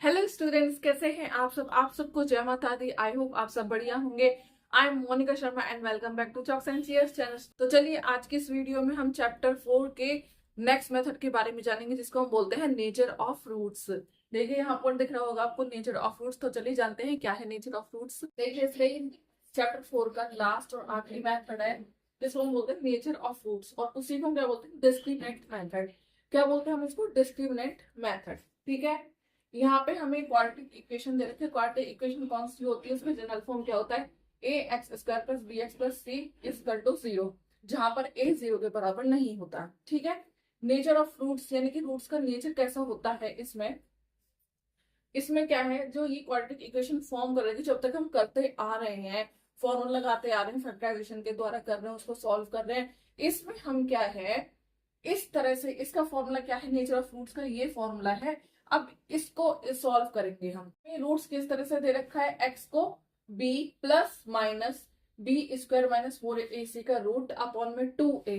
Hello students, कैसे हैं आप सब। आप सबको जय माता दी। आई होप आप सब बढ़िया होंगे। I am Monika Sharma and welcome back to Chalks and Cheers channel. तो चलिए आज की इस वीडियो में हम चैप्टर 4 के नेक्स्ट मेथड के बारे में जानेंगे, जिसको हम बोलते हैं नेचर ऑफ रूट्स। देखिए यहाँ पर दिख रहा होगा आपको नेचर ऑफ रूट्स। तो चलिए जानते हैं क्या है नेचर ऑफ रूट्स। देखिए इसलिए चैप्टर 4 का लास्ट और आखिरी मेथड है जिसको हम बोलते हैं नेचर ऑफ रूट्स, और उसी को हम क्या बोलते हैं, डिस्क्रिमिनेंट मेथड। क्या बोलते हैं हम इसको, डिस्क्रिमिनेंट मेथड। ठीक है, यहाँ पे हमें क्वाड्रेटिक इक्वेशन दे रखे हैं। क्वाड्रेटिक इक्वेशन कौन सी होती है, उसमें जनरल फॉर्म क्या होता है, a x square plus b x plus c equal to 0, जहां पर ए 0 के बराबर नहीं होता। ठीक है, नेचर ऑफ रूट्स यानी कि रूट्स का नेचर कैसा होता है। इसमें इसमें क्या है, जो ये क्वाड्रेटिक इक्वेशन फॉर्म कर रहे थे, जब तक हम करते आ रहे हैं, फॉर्मूला लगाते आ रहे हैं, फैक्टराइजेशन के द्वारा कर रहे हैं, उसको सॉल्व कर रहे हैं, इसमें हम क्या है, इस तरह से इसका फॉर्मूला क्या है, नेचर ऑफ रूट्स का ये फॉर्मूला है। अब इसको सॉल्व करेंगे हम। रूट्स किस तरह से दे रखा है, एक्स को b plus minus b square minus 4ac का रूट अपॉन में 2a,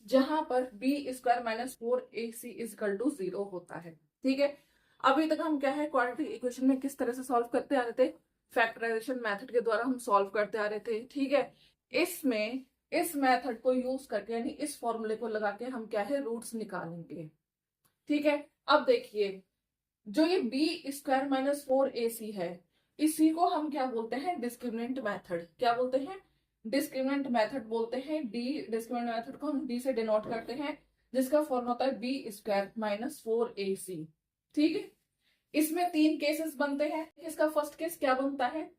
जहां पर b square minus 4ac equal to 0 होता है। ठीक है, अभी तक हम क्या है, क्वाड्रेटिक इक्वेशन में किस तरह से सॉल्व करते आ रहे थे, फैक्टराइजेशन मेथड के द्वारा हम सॉल्व करते आ रहे थे। ठीक है, इसमें इस मेथड को यूज करके यानी इस फॉर्मूले को लगा के हम क्या है, रूट्स निकालेंगे। ठीक है, अब देखिए जो ये बी स्क्वायर माइनस 4ac है, इसी को हम क्या बोलते हैं, डिस्क्रिमिनेंट मेथड। क्या बोलते हैं, डिस्क्रिमिनेंट मेथड बोलते हैं। डी डिस्क्रिमिनेंट मेथड को हम डी से डिनोट करते हैं, जिसका फॉर्मूला होता है बी स्क्वायर माइनस 4ac। ठीक है, इसमें तीन केसेस बनते हैं। इसका फर्स्ट केस क्या बनता है,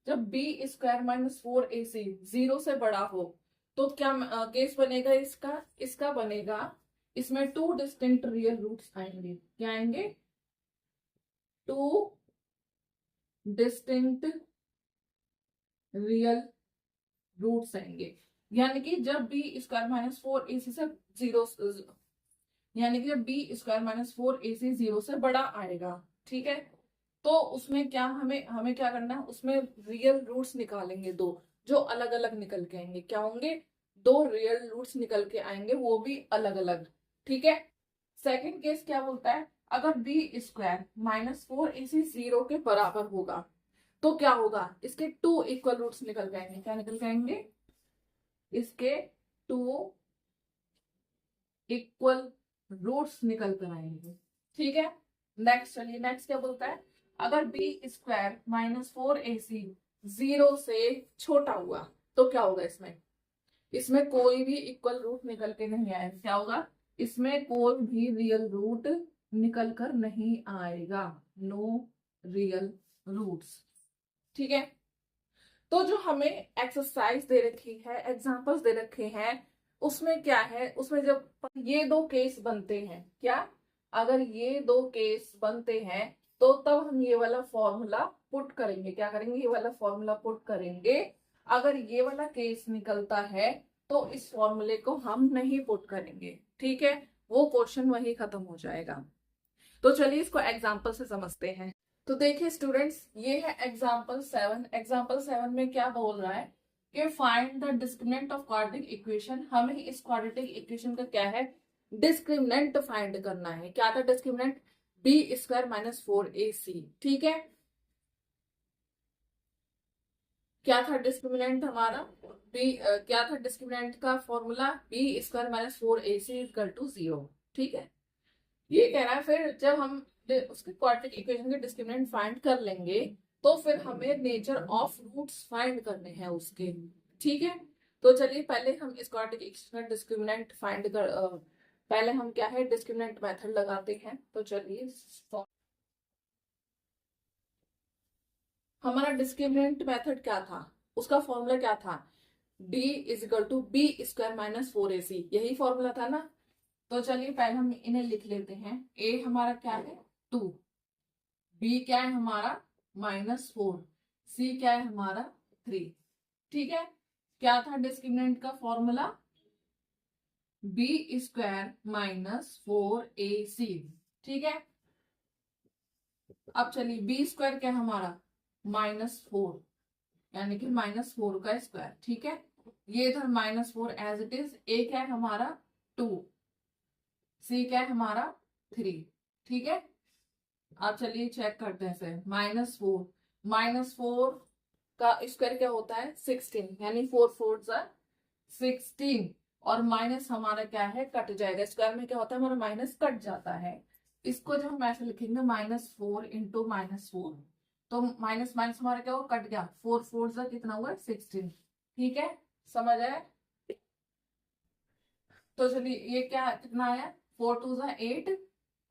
जब बी स्क्वायर माइनस 4ac 0 से बड़ा हो, तो क्या केस बनेगा इसका, इसका बनेगा, इसमें टू डिस्टिंक्ट रियल रूट्स आएंगे। क्या आएंगे, टू डिस्टिंक्ट रियल रूट्स आएंगे। यानी कि जब बी स्क्वायर माइनस 4ac से 0, यानी कि जब बी स्क्वायर माइनस 4ac 0 से बड़ा आएगा, ठीक है, तो उसमें क्या हमें हमें क्या करना है, उसमें रियल रूट्स निकालेंगे दो, जो अलग अलग निकल के आएंगे। क्या होंगे, दो रियल रूट्स निकल के आएंगे, वो भी अलग अलग। ठीक है, सेकंड केस क्या बोलता है, अगर बी स्क्वायर माइनस 4ac 0 के बराबर होगा, तो क्या होगा, इसके टू इक्वल रूट्स निकल के आएंगे। क्या निकल के आएंगे, इसके टू इक्वल रूट्स निकल कर आएंगे। ठीक है, नेक्स्ट चलिए, नेक्स्ट क्या बोलता है, अगर बी स्क्वायर माइनस 4ac 0 से छोटा हुआ, तो क्या होगा, इसमें इसमें कोई भी इक्वल रूट निकल के नहीं आएगा। क्या होगा, इसमें कोई भी रियल रूट निकल कर नहीं आएगा, नो रियल रूट्स। ठीक है, तो जो हमें एक्सरसाइज दे रखी है, एग्जांपल्स दे रखे हैं, उसमें क्या है, उसमें जब ये दो केस बनते हैं, क्या, अगर ये दो केस बनते हैं, तो तब हम ये वाला फॉर्मूला पुट करेंगे। क्या करेंगे, ये वाला फॉर्मूला पुट करेंगे। अगर ये वाला केस निकलता है, तो इस फॉर्मूले को हम नहीं पुट करेंगे। ठीक है, वो क्वेश्चन वही खत्म हो जाएगा। तो चलिए इसको एग्जाम्पल से समझते हैं। तो देखिए स्टूडेंट्स, ये है एग्जाम्पल 7। एग्जाम्पल 7 में क्या बोल रहा है कि find the discriminant of quadratic equation. हमें इस क्वाड्रेटिक इक्वेशन का क्या है, डिस्क्रिमिनेंट फाइंड करना है। क्या था discriminant, B square minus 4ac। ठीक है, क्या था डिस्क्रिमिनेंट हमारा, बी क्या था डिस्क्रिमिनेंट का formula, b square minus 4ac equal to 0। ठीक है, ये कह रहा है फिर जब हम उसके क्वाड्रेटिक इक्वेशन के डिस्क्रिमिनेंट फाइंड कर लेंगे, तो फिर हमें नेचर ऑफ रूट्स फाइंड करने हैं उसके। ठीक है, तो चलिए पहले हम इस क्वाड्रेटिक इक्वेशन का डिस्क्रिमिनेंट फाइंड कर पहले हम क्या है, डिस्क्रिमिनेंट मेथड लगाते हैं। तो चलिए, हमारा डिस्क्रिमिनेंट मेथड क्या था, उसका फॉर्मूला क्या था, D is equal to b square minus 4ac, यही फॉर्मूला था ना। तो चलिए पहले हम इन्हें लिख लेते हैं। ए हमारा क्या है, 2, बी क्या है हमारा -4, सी क्या है हमारा 3। ठीक है, क्या था डिस्क्रिमिनेंट का formula, b square minus 4ac। ठीक है, अब चलिए बी स्क्वायर क्या है हमारा -4, यानी कि -4 का स्क्वायर। ठीक है, ये इधर -4 एज इट इज। ए क्या है हमारा 2, सी क्या है हमारा 3। ठीक है, अब चलिए चेक करते हैं फिर। -4 का स्क्वायर क्या होता है 16, यानी 4 4 16। और माइनस हमारा क्या है, कट जाएगा। स्क्वायर में क्या होता है, हमारा माइनस कट जाता है। इसको जब हम ऐसे लिखेंगे -4 इंटू -4, तो माइनस माइनस हमारा क्या हुआ, कट गया। 4 4 का कितना हुआ 16। ठीक है, समझ आया। तो चलिए ये क्या कितना आया, 4 2 8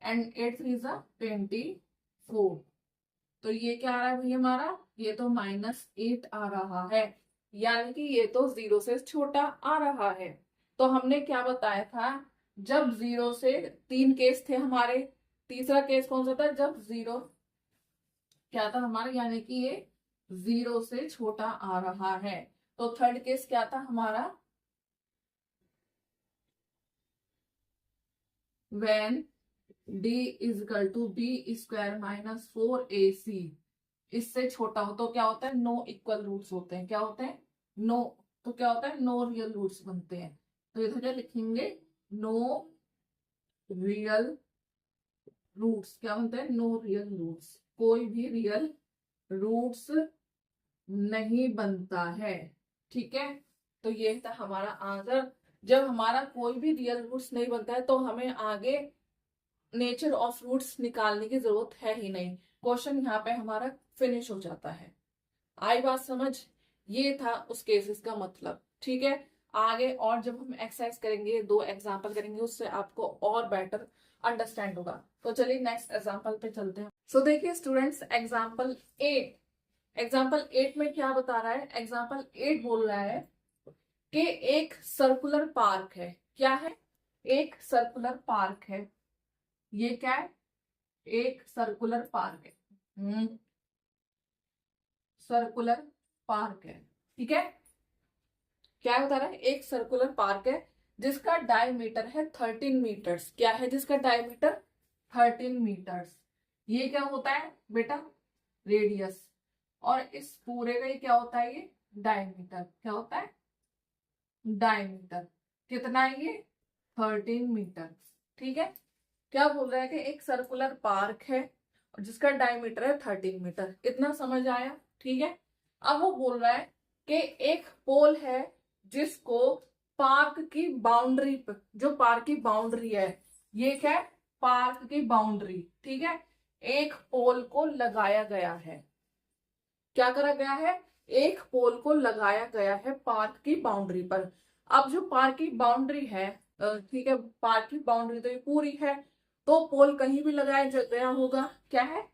एंड 8 3 24। तो ये क्या आ रहा है भाई हमारा, ये तो -8 आ रहा है, यानी कि ये तो 0 से छोटा आ रहा है। तो हमने क्या बताया था, जब 0 से 3 केस थे हमारे। तीसरा केस कौन सा था, जब 0 क्या था हमारा, यानी कि ये 0 से छोटा आ रहा है। तो थर्ड केस क्या था हमारा, when d is equal to b² - 4ac, इससे छोटा हो तो क्या होता है, नो इक्वल रूट्स होते हैं। क्या होते हैं, नो, तो क्या होता है, नो रियल रूट्स बनते हैं। तो इधर क्या लिखेंगे, नो रियल रूट्स। क्या बनते हैं, नो रियल रूट्स, कोई भी रियल रूट्स नहीं बनता है। ठीक है, तो ये था हमारा आंसर। जब हमारा कोई भी रियल रूट्स नहीं बनता है तो हमें आगे नेचर ऑफ रूट्स निकालने की जरूरत है ही नहीं। क्वेश्चन यहाँ पे हमारा फिनिश हो जाता है। आई बात समझ, ये था उस केसेस का मतलब। ठीक है, आगे और जब हम एक्सरसाइज करेंगे, 2 एग्जाम्पल करेंगे, उससे आपको और बेटर अंडरस्टैंड होगा। तो चलिए नेक्स्ट एग्जाम्पल पे चलते हैं। सो देखिए स्टूडेंट्स, एग्जाम्पल 8 में क्या बता रहा है, एग्जाम्पल 8 बोल रहा है कि एक सर्कुलर पार्क है। क्या है, एक सर्कुलर पार्क है। ये क्या है, एक सर्कुलर पार्क है। सर्कुलर पार्क है। ठीक है, क्या बता रहा है, एक सर्कुलर पार्क है जिसका डायमीटर है 13 मीटर्स। क्या है, जिसका डायमीटर 13 मीटर्स। ये क्या होता है बेटा, रेडियस। और इस पूरे का ये क्या होता है, ये डायमीटर। क्या होता है, डायमीटर। कितना है ये, 13 मीटर। ठीक है, क्या बोल रहा है कि एक सर्कुलर पार्क है और जिसका डायमीटर है 13 मीटर। इतना समझ आया। ठीक है, अब वो बोल रहा है कि एक पोल है जिसको पार्क की बाउंड्री पर, जो पार्क की बाउंड्री है, ये क्या है, पार्क की बाउंड्री। ठीक है, एक पोल को लगाया गया है। क्या करा गया है, एक पोल को लगाया गया है पार्क की बाउंड्री पर। अब जो पार्क की बाउंड्री है, ठीक है, पार्क की बाउंड्री तो ये पूरी है, तो पोल कहीं भी लगाया गया होगा। क्या है,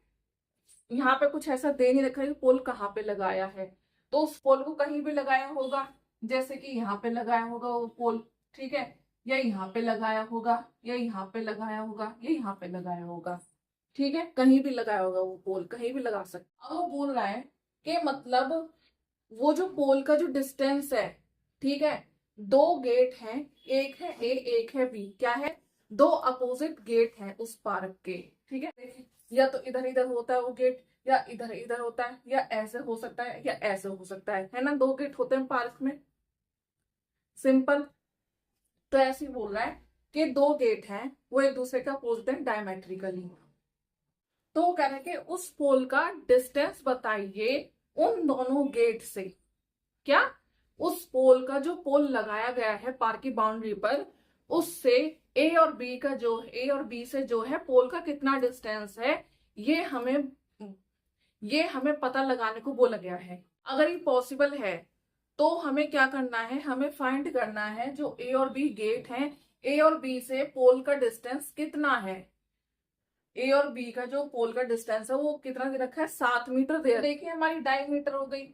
यहाँ पे कुछ ऐसा दे नहीं रखा है कि पोल कहाँ पे लगाया है, तो उस पोल को कहीं भी लगाया होगा। जैसे कि यहाँ पे लगाया होगा वो पोल, ठीक है, या यहाँ पे लगाया होगा, या यहाँ पे लगाया होगा, या यहाँ पे लगाया होगा। ठीक है, कहीं भी लगाया होगा वो पोल, कहीं भी लगा सकते। अब वो बोल रहा है कि मतलब वो जो पोल का जो डिस्टेंस है, ठीक है, 2 गेट हैं, एक है ए एक है बी। क्या है, 2 अपोजिट गेट हैं उस पार्क के। ठीक है, देखिए, या तो इधर इधर होता है वो गेट, या इधर इधर होता है, या ऐसे हो सकता है, या ऐसे हो सकता है ना। 2 गेट होते हैं पार्क में, सिंपल। तो ऐसे ही बोल रहा है कि 2 गेट हैं, वो एक दूसरे के अपोजिट है डायमेट्रिकली। तो वो कह रहे हैं कि उस पोल का डिस्टेंस बताइए उन दोनों गेट से। क्या, उस पोल का, जो पोल लगाया गया है पार्क की बाउंड्री पर, उससे ए और बी से जो है पोल का कितना डिस्टेंस है, ये हमें ये हमें पता लगाने को बोला गया है। अगर ये पॉसिबल है तो हमें क्या करना है, हमें फाइंड करना है जो ए और बी गेट हैं, ए और बी से पोल का डिस्टेंस कितना है। ए और बी का जो पोल का डिस्टेंस है वो कितना दे रखा है, 7 मीटर दे। देखिए हमारी डायमीटर हो गई।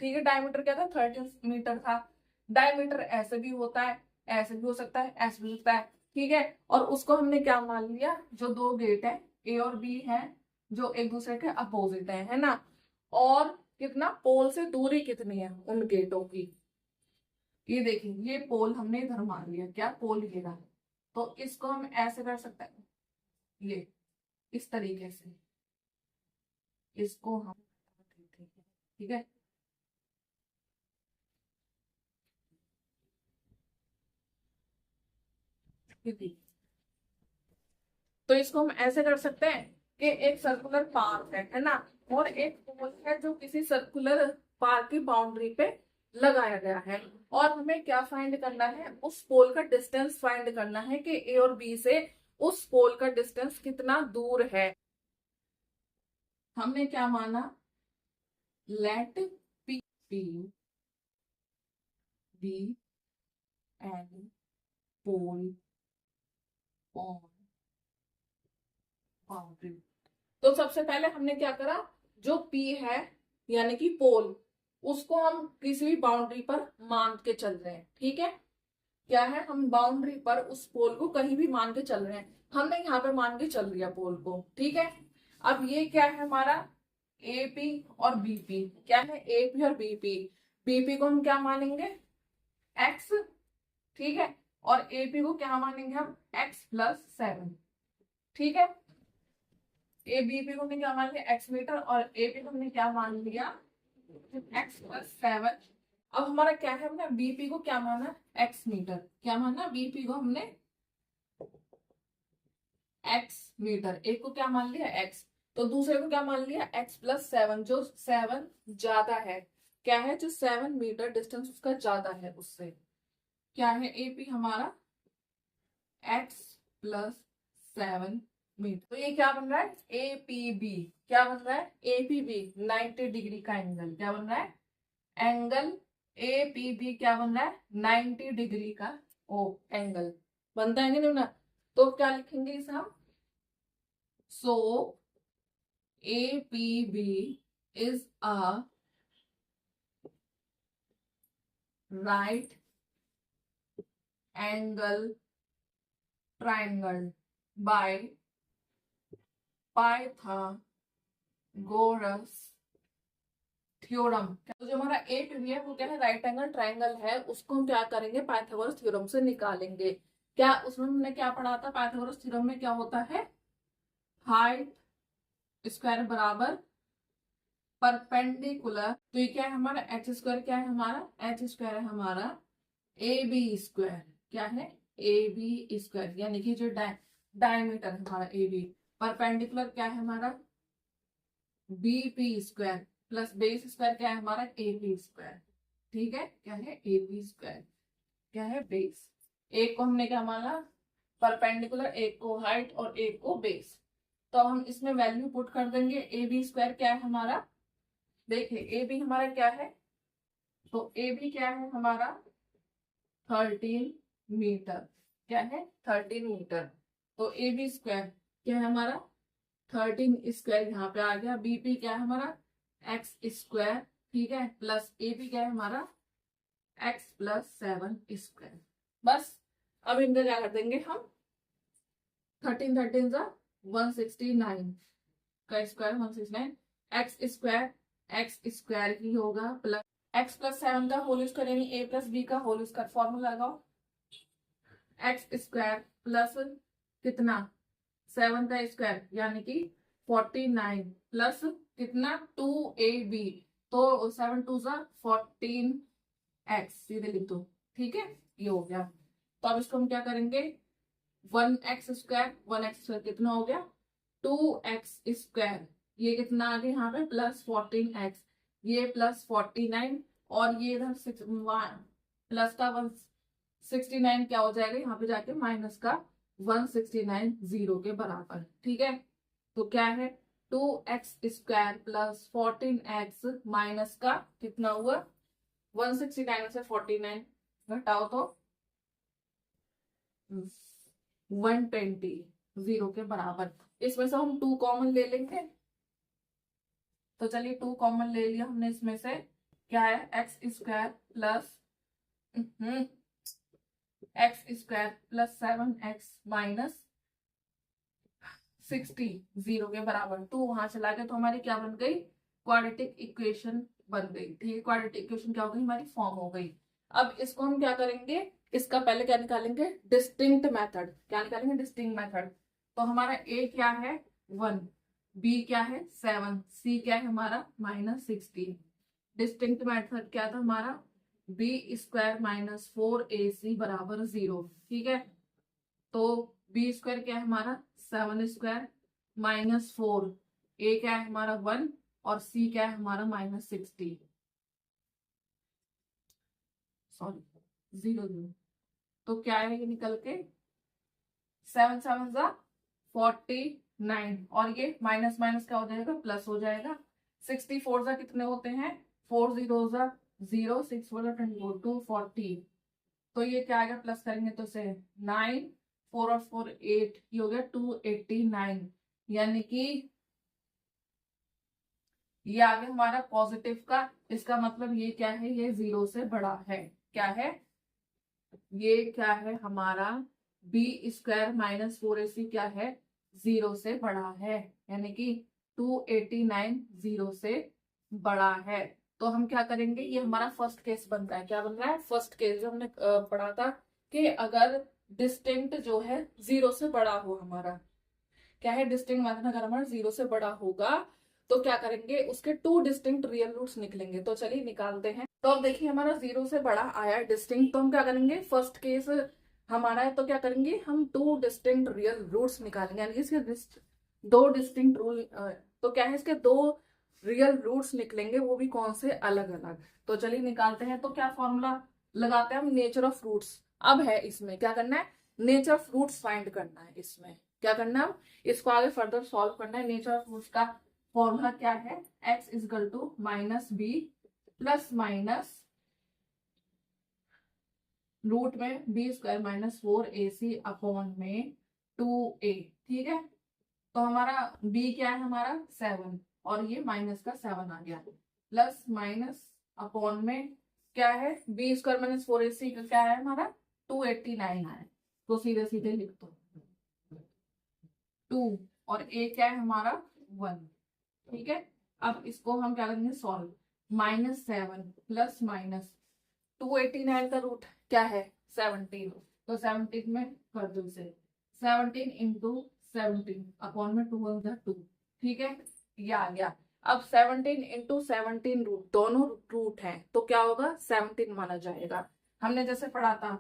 ठीक है, डायमीटर क्या था, 13 मीटर था। डायमीटर ऐसे भी होता है, ऐसे भी हो सकता है, ऐसे भी हो सकता है। ठीक है, और उसको हमने क्या मान लिया, जो 2 गेट है ए और बी है, जो एक दूसरे के अपोजिट है ना। और कितना, पोल से दूरी कितनी है उन गेटों की। ये देखिए, ये पोल हमने इधर मान लिया, क्या पोल ये रहा। तो इसको हम ऐसे कर सकते हैं, ये इस तरीके से इसको हम, ठीक है, तो इसको हम ऐसे कर सकते हैं कि एक सर्कुलर पार्क है ना, और एक पोल है जो किसी सर्कुलर पार्क की बाउंड्री पे लगाया गया है, और हमें क्या फाइंड करना है, उस पोल का डिस्टेंस फाइंड करना है कि ए और बी से उस पोल का डिस्टेंस कितना दूर है। हमने क्या माना, let P be B N pole on boundary. तो सबसे पहले हमने क्या करा, जो P है यानी कि पोल, उसको हम किसी भी बाउंड्री पर मान के चल रहे हैं। ठीक है, क्या है, हम बाउंड्री पर उस पोल को कहीं भी मान के चल रहे हैं। हमने यहाँ पे मान के चल लिया पोल को। ठीक है, अब ये क्या है हमारा AP और BP। क्या है AP और BP? BP को हम क्या मानेंगे, X। ठीक है, और AP को क्या मानेंगे हम, X+7। ठीक है, ABP को हमने क्या मान लिया, X मीटर, और AP को हमने क्या मान लिया, X+7। अब हमारा क्या है, हमने BP को क्या माना, X मीटर। क्या माना, BP को हमने X मीटर, एक को क्या मान लिया X, तो दूसरे को क्या मान लिया X+7, जो 7 ज्यादा है। क्या है, जो 7 मीटर डिस्टेंस उसका ज्यादा है उससे। क्या है, AP हमारा X+7 मीटर। तो ये क्या बन रहा है, APB। क्या बन रहा है, APB 90 डिग्री का एंगल। क्या बन रहा है, एंगल APB क्या बन रहा है, 90 डिग्री का ओ एंगल बनता है नहीं ना। तो क्या लिखेंगे इसे हम, सो APB is a right angle triangle by Pythagoras theorem. तो जो हमारा APB है वो क्या है, राइट एंगल ट्राइंगल है, उसको हम क्या करेंगे, पाइथागोरस थ्योरम से निकालेंगे। क्या उसमें हमने क्या पढ़ा था, पाइथागोरस थ्योरम में क्या होता है, हाइट स्क्वायर बराबर परपेंडिकुलर। तो ये क्या है हमारा, एच स्क्वायर। क्या है हमारा, एच स्क्वायर है हमारा AB स्क्वायर। क्या है, AB स्क्वायर, यानी कि जो डायमीटर है हमारा AB। परपेंडिकुलर क्या है हमारा, BP square, plus base square क्या है हमारा, AP स्क्वायर। ठीक है, क्या है, AP स्क्वायर, क्या है, बेस। एक को हमने क्या माना, परपेंडिकुलर, एक को हाइट और एक को बेस। तो अब हम इसमें वैल्यू पुट कर देंगे। AB स्क्वायर क्या है हमारा, देखिए AB हमारा क्या है, तो AB क्या है हमारा 13 मीटर। क्या है, 13 मीटर। तो AB स्क्वायर क्या है हमारा 13 स्क्वायर, यहाँ पे आ गया। BP क्या है हमारा X स्क्वायर। ठीक है, प्लस AB क्या है हमारा X+7 स्क्वायर। बस अब इनका क्या कर देंगे हम, 13 13 जा 169 का स्क्वायर 169, एक्स स्क्वायर ही होगा, प्लस X+7 का होल स्क्वायर यानी A+B का होल स्क्वायर। फॉर्मूला लगाओ, X स्क्वायर प्लस कितना 7 का स्क्वायर यानी कि 49, प्लस कितना 2AB, तो 7 2 जा 14X, सीधे लिख दो। ठीक है, ये हो गया। तो अब इसको हम क्या करेंगे, 1x स्क्वायर 1x स्क्वायर कितना हो गया 2x स्क्वायर, ये कितना आ गया यहाँ पे प्लस 14x, ये प्लस 49, और ये इधर प्लस का 169 क्या हो जाएगा यहाँ पे जाके माइनस का 169 जीरो के बराबर। ठीक है, तो क्या है 2x square plus 14x minus का कितना हुआ 169 से 49 घटाओ तो 120 जीरो के बराबर। इसमें से हम 2 कॉमन ले लेंगे। तो चलिए 2 कॉमन ले लिया हमने इसमें से। क्या है, x square plus x square plus 7x minus 60 zero के बराबर। 2 वहां चला गया तो हमारी क्या बन गई, क्वाड्रेटिक इक्वेशन बन गई। ठीक है, क्वाड्रेटिक इक्वेशन क्या हो गई, हमारी फॉर्म हो गई। अब इसको हम क्या करेंगे, इसका पहले क्या निकालेंगे, डिस्टिंक्ट मेथड। क्या निकालेंगे, डिस्टिंक्ट मेथड। तो हमारा A क्या है 1, B क्या है 7, C क्या है हमारा -16। डिस्टिंक्ट मेथड क्या था हमारा, B स्क्वायर माइनस 4AC बराबर 0। ठीक है, तो B स्क्वायर क्या है हमारा 7 स्क्वायर -4, ए क्या है हमारा 1 और सी क्या है हमारा -60, सॉरी 0 तो क्या है ये निकल के 7 7 जा 49 और ये माइनस माइनस क्या हो जाएगा प्लस हो जाएगा। 64 जा कितने होते हैं 4 0 जा 0, 6 4 जा 24 240 तो ये क्या आएगा प्लस करेंगे तो से 9 4 और 4 8 ये हो गया 289 यानी कि ये आ गया हमारा पॉजिटिव का। इसका मतलब ये क्या है ये 0 से बड़ा है। क्या है ये क्या है हमारा b² - 4ac क्या है 0 से बड़ा है यानी कि 289 0 से बड़ा है। तो हम क्या करेंगे ये हमारा फर्स्ट केस बनता है। क्या बन रहा है फर्स्ट केस जो हमने पढ़ा था कि अगर डिस्टिंक्ट जो है 0 से बड़ा हो हमारा क्या है डिस्टिंक्ट मतलब अगर हमारा 0 से बड़ा होगा तो क्या करेंगे उसके 2 डिस्टिंक्ट रियल रूट्स निकलेंगे। तो चलिए निकालते हैं। तो अब देखिए हमारा 0 से बड़ा आया डिस्टिंक्ट तो हम क्या करेंगे फर्स्ट केस हमारा है तो क्या करेंगे हम 2 डिस्टिंक्ट रियल रूट्स निकालेंगे यानी इसके 2 डिस्टिंक्ट रूल तो क्या है इसके 2 रियल रूट्स निकलेंगे वो भी कौन से अलग अलग। तो चलिए निकालते हैं। तो क्या फॉर्मूला लगाते हैं हम नेचर ऑफ फ्रूट्स। अब है इसमें क्या करना है नेचर ऑफ फ्रूट्स फाइंड करना है। इसमें क्या करना है इसको आगे फर्दर सॉल्व करना है। नेचर ऑफ फ्रूट्स का फॉर्मूला क्या है x = -b plus minus root में b² - 4ac अपॉन में 2a। ठीक है तो हमारा b क्या है हमारा 7 और ये माइनस का 7 आ गया प्लस माइनस अपॉन में क्या है b² - 4ac का क्या है हमारा 289 है तो सीधे सीधे लिख दो 2 और a क्या है हमारा 1। ठीक है अब इसको हम क्या करेंगे सॉल्व -7 प्लस माइनस 289 का रूट क्या है 17 तो 17 में कर दो इसे 17 × 17 अपॉन में 2 × 2। ठीक है ये आ गया। अब 17 × 17 रूट दोनों रूट हैं तो क्या होगा 17 माना जाएगा। हमने जैसे पढ़ा था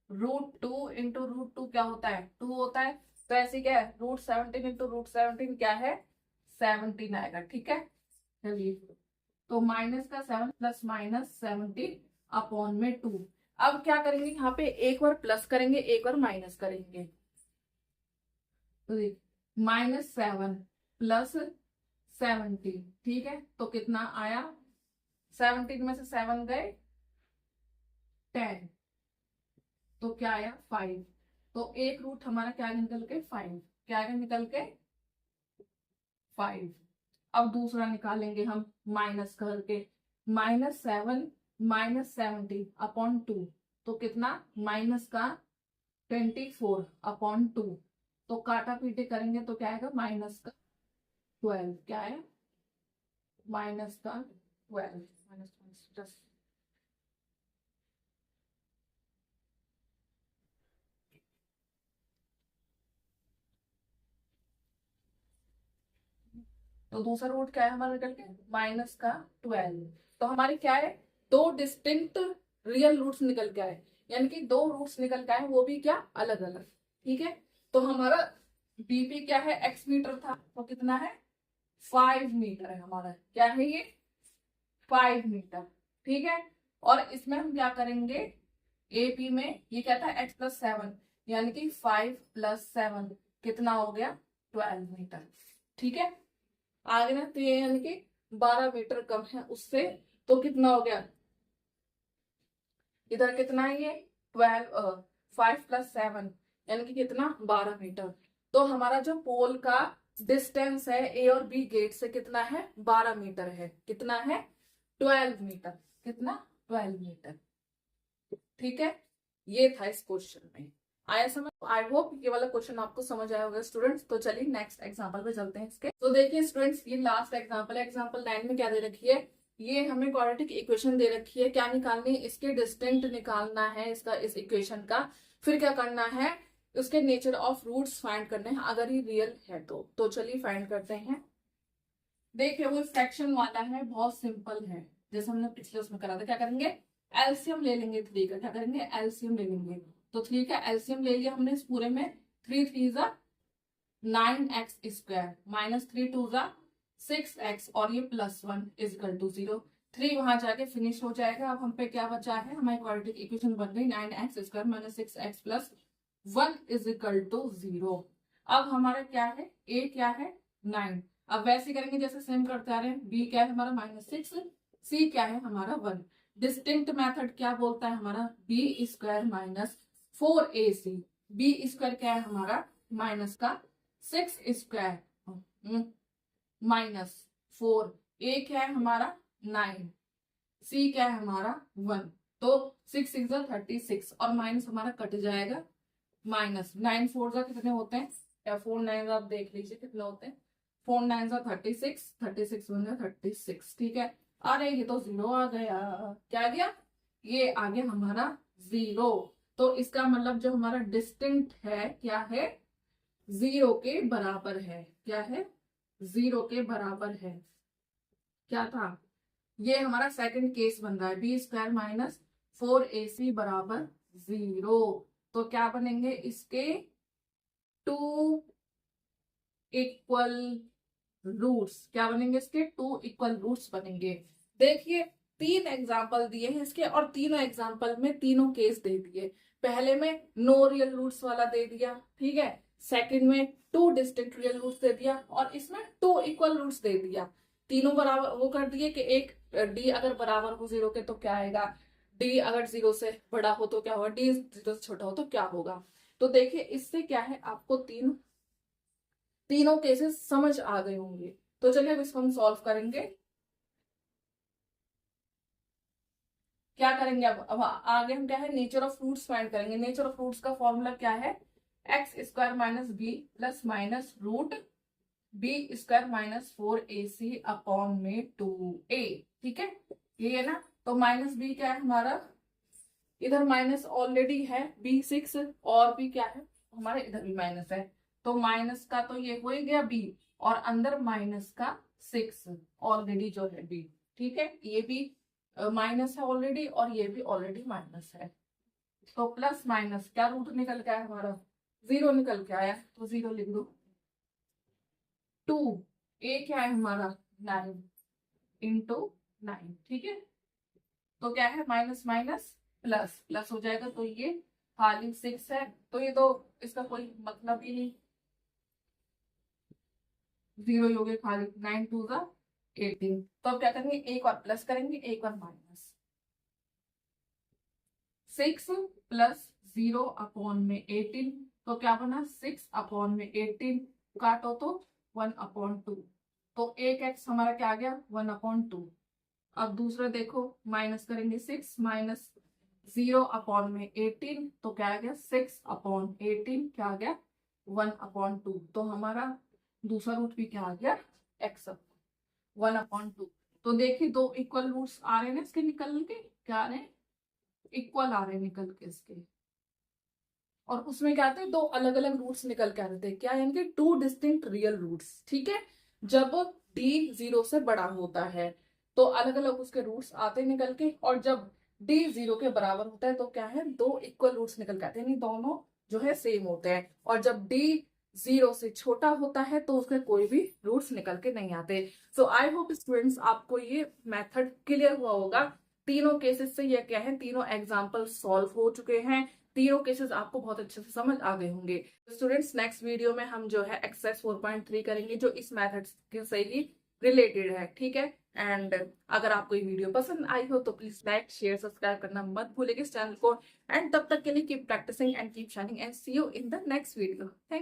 √2 × √2 क्या होता है 2 होता है तो ऐसे क्या है √17 × √17 क्या है 17 आएगा। ठीक है चलिए तो माइनस का 7 प्लस माइनस 17 अपॉन में 2। अब क्या करेंगे यहाँ पे एक बार प्लस करेंगे एक बार माइनस करेंगे तो -7 प्लस 17। ठीक है तो कितना आया 17 में से 7 गए 10 तो क्या आया 5 तो एक रूट हमारा क्या निकल के 5 क्या निकल के 5। अब दूसरा निकालेंगे हम माइनस करके -7 - 17 अपॉन 2 तो कितना माइनस का 24 अपॉन 2 तो काटा पीटे करेंगे तो क्या आएगा माइनस का 12 क्या है माइनस का 12 -10 तो दूसरा रूट क्या है हमारा निकल के माइनस का 12। तो हमारे क्या है 2 डिस्टिंक्ट रियल रूट्स निकल के आए यानी कि 2 रूट्स निकल के आए वो भी क्या अलग अलग। ठीक है तो हमारा बीपी क्या है x मीटर था तो कितना है 5 मीटर है हमारा। क्या है ये 5 मीटर। ठीक है और इसमें हम क्या करेंगे एपी में ये क्या था x + 7 यानी कि 5 + 7 कितना हो गया 12 मीटर। ठीक है आगे ना तो ये यानी कि 12 मीटर कम है उससे तो कितना हो गया इधर कितना है ये 5 + 7 यानी कि कितना 12 मीटर। तो हमारा जो पोल का डिस्टेंस है ए और बी गेट से कितना है 12 मीटर है। कितना है 12 मीटर कितना 12 मीटर। ठीक है ये था इस क्वेश्चन में। आया समझ। आई होप ये वाला क्वेश्चन आपको समझ आया होगा स्टूडेंट्स। तो चलिए नेक्स्ट एग्जांपल पे चलते हैं इसके। तो देखिए स्टूडेंट्स ये लास्ट एग्जांपल है। एग्जांपल 9 में क्या दे रखी है ये हमें क्वाड्रेटिक इक्वेशन दे रखी है। क्या निकालनी है इसके डिस्टिंक्ट निकालना है इसका इस इक्वेशन का। फिर क्या करना है उसके नेचर ऑफ रूट्स फाइंड करने हैं अगर ये रियल है तो चलिए फाइंड करते हैं। देखिए वो फ्रैक्शन वाला है बहुत सिंपल है जैसे हमने पिछले उसमें करा था। क्या करेंगे एलसीएम ले लेंगे 3 का। क्या करेंगे एलसीएम ले लेंगे तो 3 का एलसीएम ले लिया हमने इस पूरे में 3 3 जा 9x² माइनस 3 टू ज़ा 6x और ये +1 इजकल टू 0। 3 वहां जाके फिनिश हो जाएगा। अब हम पे क्या बचा है, हमारी क्वाड्रेटिक इक्वेशन बन गई 9x² minus 6x plus 1 is equal to 0। अब हमारा क्या है, a क्या है 9। अब वैसे करेंगे जैसे सेम करते आ रहे हैं। b क्या है हमारा -6, c क्या है हमारा 1। डिस्टिंक्ट मेथड क्या बोलता है हमारा, b² माइनस 4ac। b² क्या है हमारा माइनस का 6² माइनस 4। a क्या है हमारा 9, c क्या है हमारा 1। तो 6 6 36 और माइनस हमारा कट जाएगा। माइनस 9 4 जा कितने होते हैं, या 4 9 आप देख लीजिए कितने होते हैं। 4 9 जा 36, 36 1 जा 36। ठीक है, अरे ये तो 0 आ गया। क्या आ गया, ये आ गया हमारा 0। तो इसका मतलब जो हमारा डिस्टिंक्ट है क्या है, 0 के बराबर है। क्या है, 0 के बराबर है। क्या था, ये हमारा सेकंड केस बन रहा है। b² माइनस 4ac बराबर 0। तो क्या बनेंगे इसके 2 इक्वल रूट्स। क्या बनेंगे इसके 2 इक्वल रूट्स बनेंगे। देखिए 3 एग्जाम्पल दिए हैं इसके, और तीनों एग्जाम्पल में तीनों केस दे दिए। पहले में नो रियल रूट्स वाला दे दिया, ठीक है। सेकंड में 2 डिस्टिंक्ट रियल रूट्स दे दिया, और इसमें 2 इक्वल रूट्स दे दिया। तीनों बराबर वो कर दिए कि एक d अगर बराबर हो 0 के तो क्या आएगा, d अगर 0 से बड़ा हो तो क्या होगा, d 0 से छोटा हो तो क्या होगा। तो देखिए इससे क्या है, आपको तीनों केसेस समझ आ गए होंगे। तो चलिए अब इसको हम सॉल्व करेंगे। क्या करेंगे अब आगे हम क्या है, नेचर ऑफ फ्रूट्स फाइंड करेंगे। नेचर ऑफ फ्रूट्स का फॉर्मूला क्या है, x² minus b plus minus root b² minus 4ac upon में 2a। ठीक है, ये है ना। तो माइनस b क्या है हमारा, इधर माइनस ऑलरेडी है b6, और b क्या है हमारे इधर भी माइनस है। तो माइनस का तो ये हो ही गया b, और अंदर माइनस का 6 ऑलरेडी जो है b। ठीक है, ये भी माइनस है ऑलरेडी, और ये भी ऑलरेडी माइनस है। तो प्लस माइनस क्या रूट निकल के आया हमारा, 0 निकल के आया। तो 0 लिख दो। 2 a क्या है हमारा 9 इंटू 9। ठीक है, तो क्या है माइनस माइनस प्लस प्लस हो जाएगा। तो ये खाली 6 है, तो ये तो इसका कोई मतलब ही नहीं। 0 ही हो गए खाली। 9 2 जा 18। तो अब क्या करेंगे, एक और प्लस करेंगे, एक और माइनस। 6 प्लस 0 अपॉन में 18। तो क्या बना, 6 अपॉन में 18 काटो तो 1 अपॉन 2। तो एक एक्स हमारा क्या आ गया 1 अपॉन 2। अब दूसरा देखो, माइनस करेंगे 6 माइनस 0 अपॉन में 18। तो क्या आ गया 6 अपॉन 18, क्या आ गया 1 अपॉन 2। तो हमारा दूसरा रूट भी क्या आ गया x 1 अपॉन 2। तो देखिए 2 इक्वल रूट्स आ रहे हैं इसके निकल के, क्या आ रहे हैं इक्वल आ रहे हैं निकल के इसके। और उसमें क्या आते हैं, 2 अलग अलग रूट्स निकल के आ रहे थे। क्या है इनके 2 डिस्टिंक्ट रियल रूट्स। ठीक है, जब d 0 से बड़ा होता है तो अलग अलग उसके रूट्स आते निकल के, और जब d 0 के बराबर होता है तो क्या है 2 इक्वल रूट्स निकल के आते हैं, यानी दोनों जो है सेम होते हैं। और जब d 0 से छोटा होता है तो उसके कोई भी रूट्स निकल के नहीं आते। सो आई होप स्टूडेंट्स आपको ये मेथड क्लियर हुआ होगा। तीनों केसेस से ये क्या है, तीनों एग्जाम्पल सॉल्व हो चुके हैं। तीनों केसेस आपको बहुत अच्छे से समझ आ गए होंगे। स्टूडेंट्स नेक्स्ट वीडियो में हम जो है एक्सरसाइज 4.3 करेंगे, जो इस मेथड के से ही रिलेटेड है। ठीक है, एंड अगर आपको ये वीडियो पसंद आई हो तो प्लीज लाइक शेयर सब्सक्राइब करना मत भूलिएगा इस चैनल को। एंड तब तक के लिए keep practicing and keep shining and see you in the next video. Thank